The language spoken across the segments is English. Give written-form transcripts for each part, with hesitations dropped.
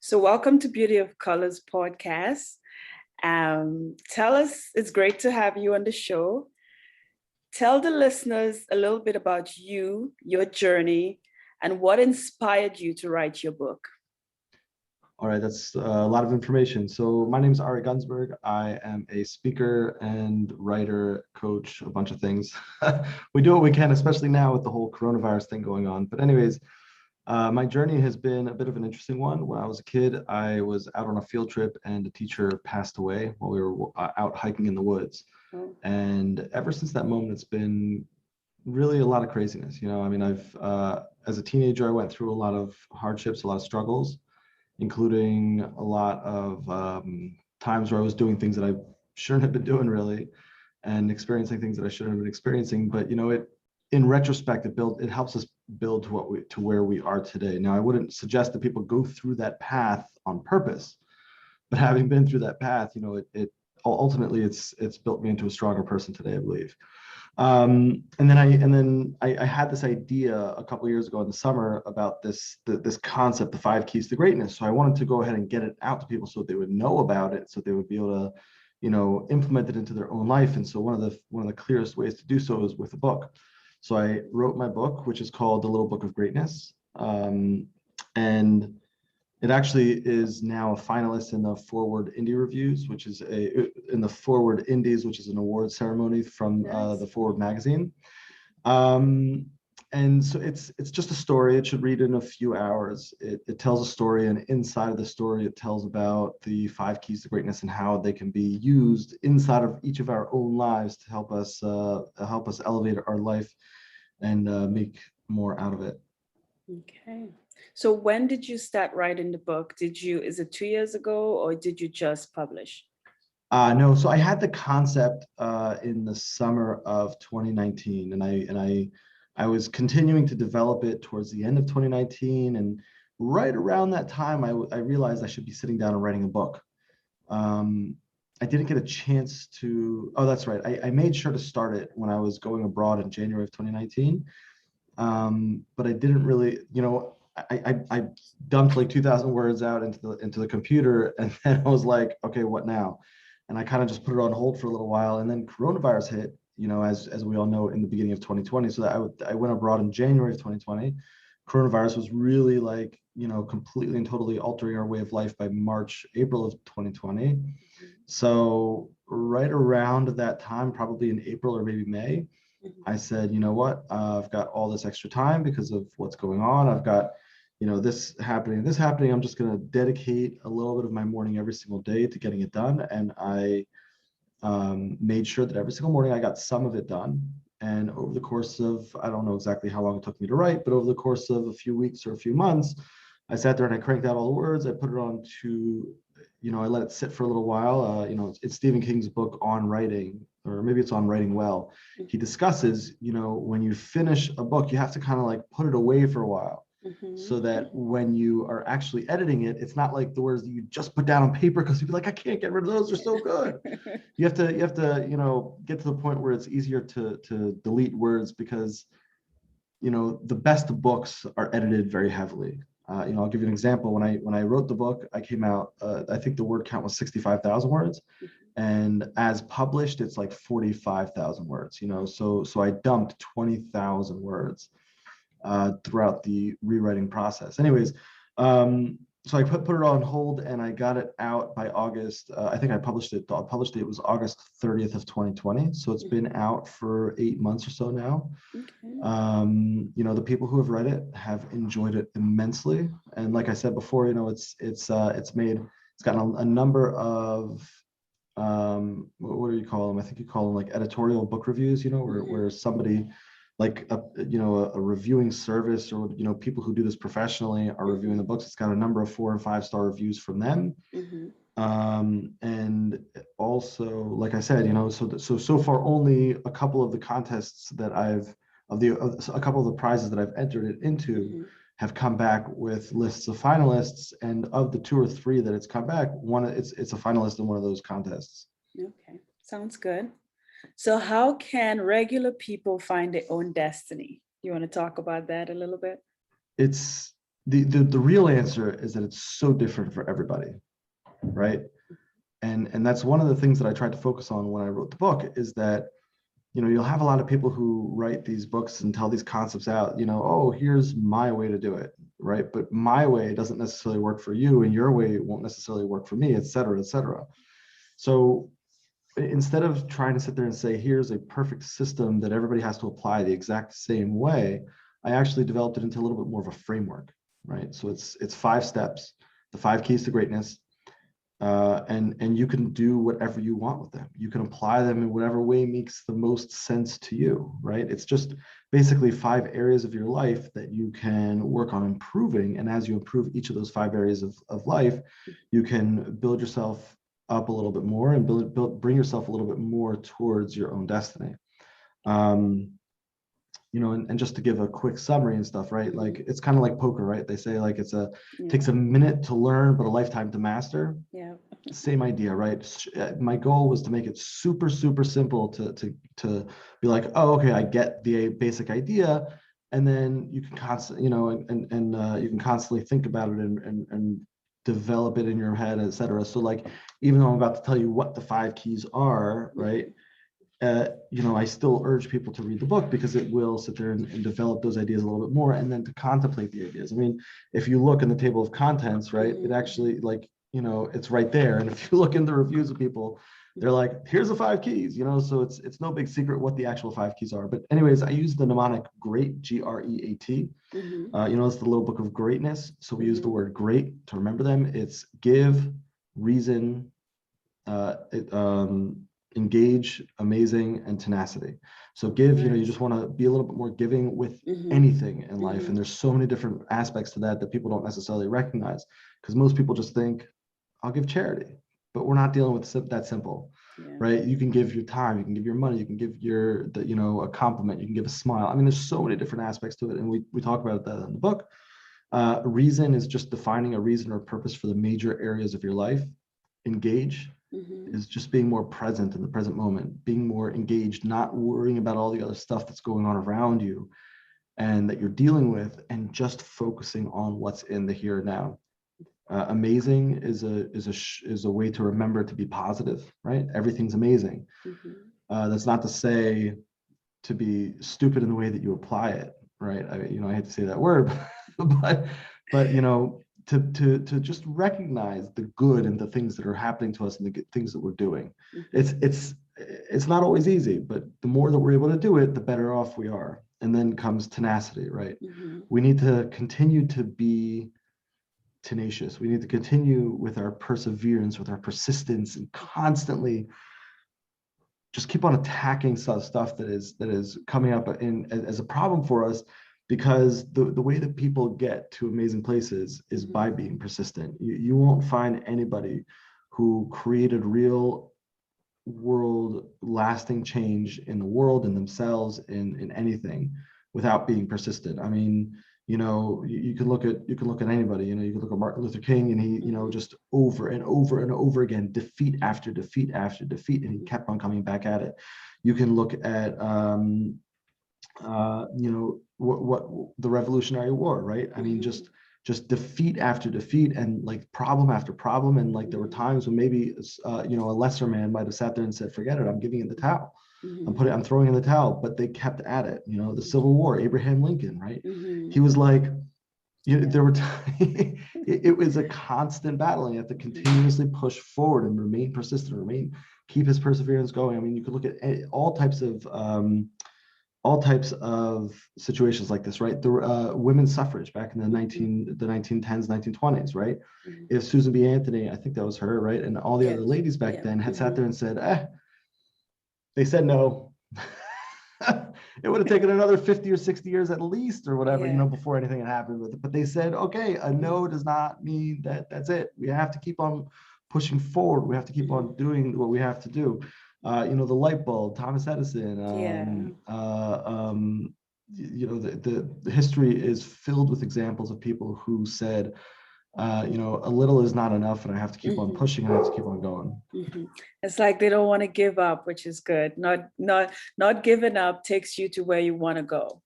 So welcome to Beauty of Colors podcast. Tell us, it's great to have you on the show. Tell the listeners a little bit about you, your journey, and what inspired you to write your book. All right, that's a lot of information. So my name is GUNZBURG. I am a speaker and writer, coach, a bunch of things. We do what we can, especially now with the whole coronavirus thing going on. But anyways, my journey has been a bit of an interesting one. When I was a kid, I was out on a field trip and a teacher passed away while we were out hiking in the woods. Oh. And ever since that moment, it's been really a lot of craziness. I mean, as a teenager, I went through a lot of hardships, a lot of struggles, including a lot of times where I was doing things that I shouldn't have been doing really, and experiencing things that I shouldn't have been experiencing. But in retrospect, it helps us build to where we are today. Now, I wouldn't suggest that people go through that path on purpose, but having been through that path, it ultimately it's built me into a stronger person today, I believe. And then I had this idea a couple of years ago in the summer about this concept, the 5 keys to greatness. So I wanted to go ahead and get it out to people so they would know about it, so they would be able to, implement it into their own life. And so one of the clearest ways to do so is with a book. So I wrote my book, which is called The Little Book of Greatness. And it actually is now a finalist in the Forward Indie Reviews, which is in the Forward Indies, which is an award ceremony from the Forward magazine. And so it's just a story. It should read in a few hours. It tells a story, and inside of the story, it tells about the 5 keys to greatness and how they can be used inside of each of our own lives to help us elevate our life and make more out of it. Okay. So when did you start writing the book? Is it 2 years ago, or did you just publish? No, so I had the concept in the summer of 2019, and I was continuing to develop it towards the end of 2019, and right around that time, I realized I should be sitting down and writing a book. I didn't get a chance to. Oh, that's right. I made sure to start it when I was going abroad in January of 2019, but I didn't really, I dumped like 2,000 words out into the computer, and then I was like, okay, what now? And I kind of just put it on hold for a little while, and then coronavirus hit, as we all know, in the beginning of 2020. So that I went abroad in January of 2020. Coronavirus was really like, completely and totally altering our way of life by March, April of 2020. So right around that time, probably in April or maybe May, I said, you know what, I've got all this extra time because of what's going on. I've got, this happening. I'm just going to dedicate a little bit of my morning every single day to getting it done. And I made sure that every single morning I got some of it done. And over the course of, I don't know exactly how long it took me to write, but over the course of a few weeks or a few months, I sat there and I cranked out all the words. I put it on to, I let it sit for a little while. It's Stephen King's book On Writing, or maybe it's On Writing Well. He discusses, when you finish a book, you have to kind of like put it away for a while. So that when you are actually editing it, it's not like the words that you just put down on paper, because you'd be like, I can't get rid of those, they're so good. You have to, get to the point where it's easier to delete words, because, the best books are edited very heavily. I'll give you an example. When I wrote the book, I came out, I think the word count was 65,000 words. And as published, it's like 45,000 words, so I dumped 20,000 words throughout the rewriting process. Anyways, so I put it on hold, and I got it out by August. I think I published it. It was August 30th of 2020. So it's been out for 8 months or so now. Okay. The people who have read it have enjoyed it immensely. And like I said before, it's gotten a number of what do you call them? I think you call them like editorial book reviews. Where somebody, like a reviewing service, or people who do this professionally are reviewing the books. It's got a number of 4- and 5-star reviews from them. And also, like I said, so far only a couple of the contests that a couple of the prizes that I've entered it into have come back with lists of finalists, and of the 2 or 3 that it's come back, it's a finalist in one of those contests. Okay, sounds good. So how can regular people find their own destiny? You want to talk about that a little bit? It's the real answer is that it's so different for everybody, right? And that's one of the things that I tried to focus on when I wrote the book, is that, you know, you'll have a lot of people who write these books and tell these concepts out, you know, oh, here's my way to do it, right? But my way doesn't necessarily work for you, and your way won't necessarily work for me, et cetera, et cetera. So instead of trying to sit there and say, here's a perfect system that everybody has to apply the exact same way, I actually developed it into a little bit more of a framework, right? So it's 5 steps, the 5 keys to greatness. And you can do whatever you want with them. You can apply them in whatever way makes the most sense to you, right? It's just basically 5 areas of your life that you can work on improving. And as you improve each of those 5 areas of life, you can build yourself up a little bit more and bring yourself a little bit more towards your own destiny. You know, and just to give a quick summary and stuff, right? Like, it's kind of like poker, right? They say, like, takes a minute to learn, but a lifetime to master. Yeah. Same idea, right? My goal was to make it super, super simple to be like, oh, okay, I get the basic idea. And then you can constantly, you know, you can constantly think about it and develop it in your head, et cetera. So, like, even though I'm about to tell you what the 5 keys are, right? You know, I still urge people to read the book, because it will sit there and develop those ideas a little bit more, and then to contemplate the ideas. I mean, if you look in the table of contents, right, it actually, like, you know, it's right there. And if you look in the reviews of people, they're like, here's the 5 keys, you know, so it's no big secret what the actual 5 keys are. But anyways, I use the mnemonic GREAT, GREAT. You know, it's the little book of greatness. So we use the word great to remember them. It's give, reason, engage, amazing, and tenacity. So give, you know, you just want to be a little bit more giving with anything in life. And there's so many different aspects to that people don't necessarily recognize, because most people just think, I'll give charity, but we're not dealing with that simple, right? You can give your time, you can give your money, you can give you know, a compliment, you can give a smile. I mean, there's so many different aspects to it. And we talk about that in the book. Reason is just defining a reason or purpose for the major areas of your life. Engage is just being more present in the present moment, being more engaged, not worrying about all the other stuff that's going on around you and that you're dealing with, and just focusing on what's in the here and now. Amazing is a way to remember to be positive, right? Everything's amazing. That's not to say to be stupid in the way that you apply it, right? You know, I hate to say that word, but you know, to just recognize the good and the things that are happening to us and the good things that we're doing. It's not always easy, but the more that we're able to do it, the better off we are. And then comes tenacity, right? We need to continue to be tenacious. We need to continue with our perseverance, with our persistence, and constantly just keep on attacking stuff that is coming up as a problem for us, because the way that people get to amazing places is by being persistent. You won't find anybody who created real world lasting change in the world, in themselves, in anything, without being persistent. I mean, you know, you can look at anybody. You know, you can look at Martin Luther King, and he, you know, just over and over and over again, defeat after defeat after defeat, and he kept on coming back at it. You can look at you know, what the Revolutionary War, right? I mean, just defeat after defeat, and like problem after problem. And like, there were times when maybe you know, a lesser man might have sat there and said, forget it, I'm giving in the towel. I'm throwing in the towel, but they kept at it. You know, the Civil War, Abraham Lincoln, right? He was like, you know, there were it was a constant battle, and you have to continuously push forward and remain persistent, keep his perseverance going. I mean, you could look at all types of situations like this, right? The women's suffrage back in the 1910s, 1920s, right? If Susan B. Anthony, I think that was her, right? And all the other ladies back then had sat there and said, they said no. It would have taken another 50 or 60 years at least, or whatever, you know, before anything had happened with it. But they said, okay, a no does not mean that that's it. We have to keep on pushing forward. We have to keep on doing what we have to do. You know, the light bulb, Thomas Edison. You know, the history is filled with examples of people who said, you know, a little is not enough, and I have to keep on pushing, and I have to keep on going. It's like they don't want to give up, which is good. Not giving up takes you to where you want to go.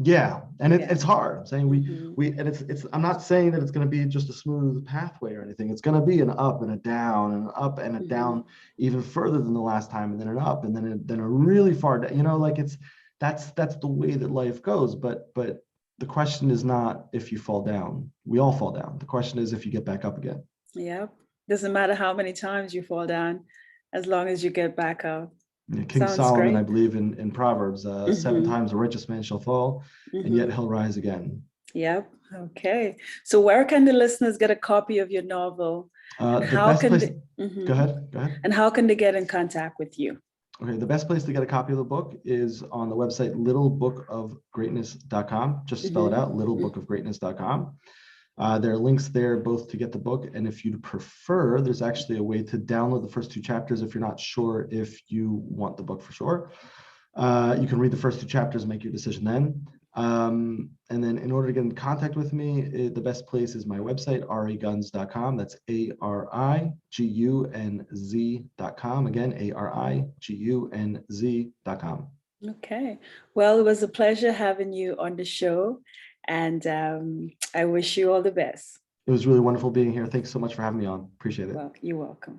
Yeah, and Yeah. it's hard. I'm saying Mhm. and it's I'm not saying that it's going to be just a smooth pathway or anything. It's going to be an up and a down and an up and a down even further than the last time, and then an up and then a really far down. You know, like that's the way that life goes. But the question is not if you fall down. We all fall down. The question is if you get back up again. Yep. Doesn't matter how many times you fall down, as long as you get back up. Yeah, King Sounds Solomon, I great. believe in Proverbs, 7 times the richest man shall fall, and yet he'll rise again. Yep. Okay. So where can the listeners get a copy of your novel, and The how best can place, they, go ahead, go ahead. and how can they get in contact with you? Okay, the best place to get a copy of the book is on the website littlebookofgreatness.com. Just spell it out, littlebookofgreatness.com. There are links there both to get the book, and if you'd prefer, there's actually a way to download the first 2 chapters if you're not sure if you want the book for sure. You can read the first 2 chapters and make your decision then. And then in order to get in contact with me, the best place is my website, arigunz.com. That's arigunz.com. Again, arigunz.com. Okay. Well, it was a pleasure having you on the show, and I wish you all the best. It was really wonderful being here. Thanks so much for having me on. Appreciate it. Well, you're welcome.